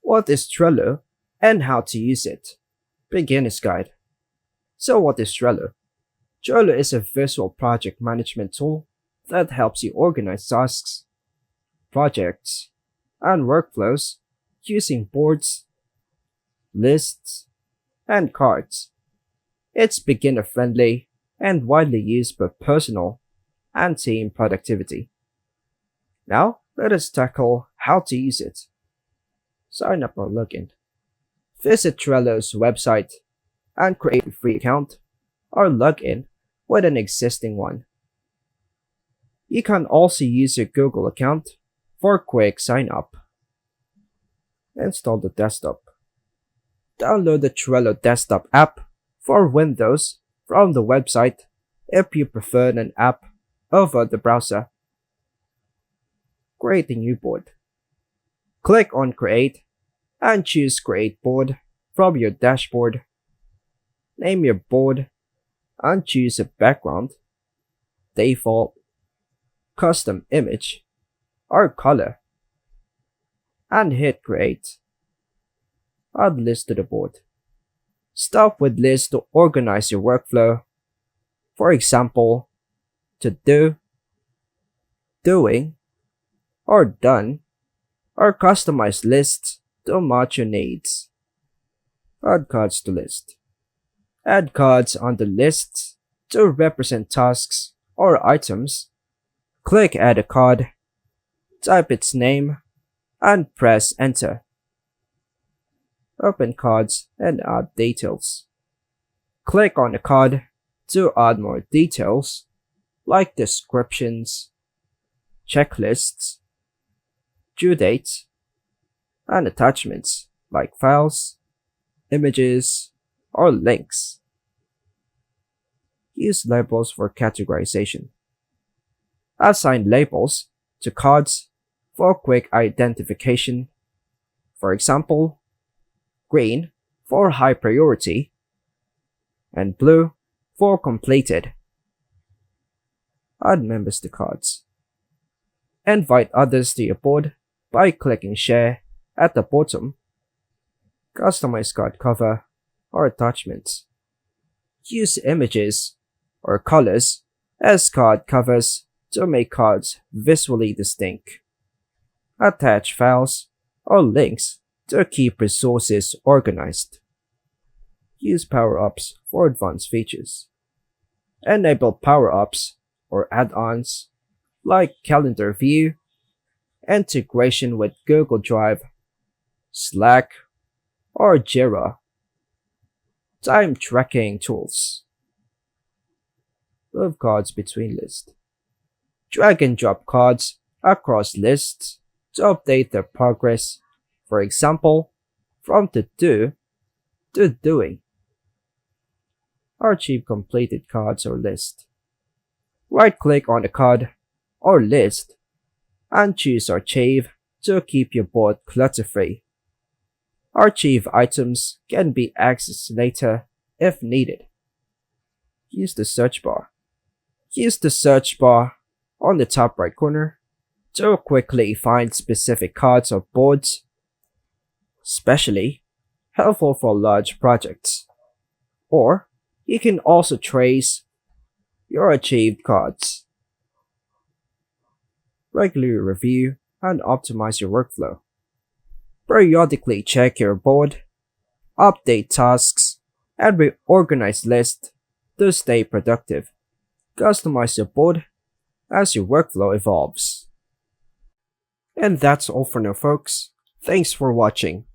What is Trello and how to use it? Beginner's Guide. So what is Trello? Trello is a visual project management tool that helps you organize tasks, projects, and workflows using boards, lists, and cards. It's beginner-friendly and widely used for personal and team productivity. Now, let us tackle how to use it. Sign up or login. Visit Trello's website and create a free account or log in with an existing one. You can also use your Google account for quick sign up. Install the desktop. Download the Trello desktop app for Windows from the website if you prefer an app over the browser. Create a new board. Click on Create and choose Create Board from your dashboard. Name your board and choose a background, default, custom image, or color, and hit Create. Add list to the board. Start with list to organize your workflow. For example, to do, doing, or done, or customize lists to match your needs. Add cards to list. Add cards on the lists to represent tasks or items. Click Add a card, type its name, and press Enter. Open cards and add details. Click on the card to add more details like descriptions, checklists, due dates, and attachments like files, images, or links. Use labels for categorization. Assign labels to cards for quick identification. For example, green for high priority and blue for completed. Add members to cards. Invite others to your board by clicking Share at the bottom. Customize card cover or attachments. Use images or colors as card covers to make cards visually distinct. Attach files or links to keep resources organized. Use power-ups for advanced features. Enable power-ups or add-ons like Calendar View, integration with Google Drive, Slack, or Jira. Time tracking tools. Move cards between lists. Drag and drop cards across lists to update their progress. For example, from to do to doing. Archive completed cards or list. Right-click on the card or list and choose Archive to keep your board clutter-free. Archive items can be accessed later if needed. Use the search bar. Use the search bar on the top right corner to quickly find specific cards or boards, especially helpful for large projects. Or you can also trace your achieved cards. Regularly review and optimize your workflow. Periodically check your board, update tasks, and reorganize lists to stay productive. Customize your board as your workflow evolves. And that's all for now, folks. Thanks for watching.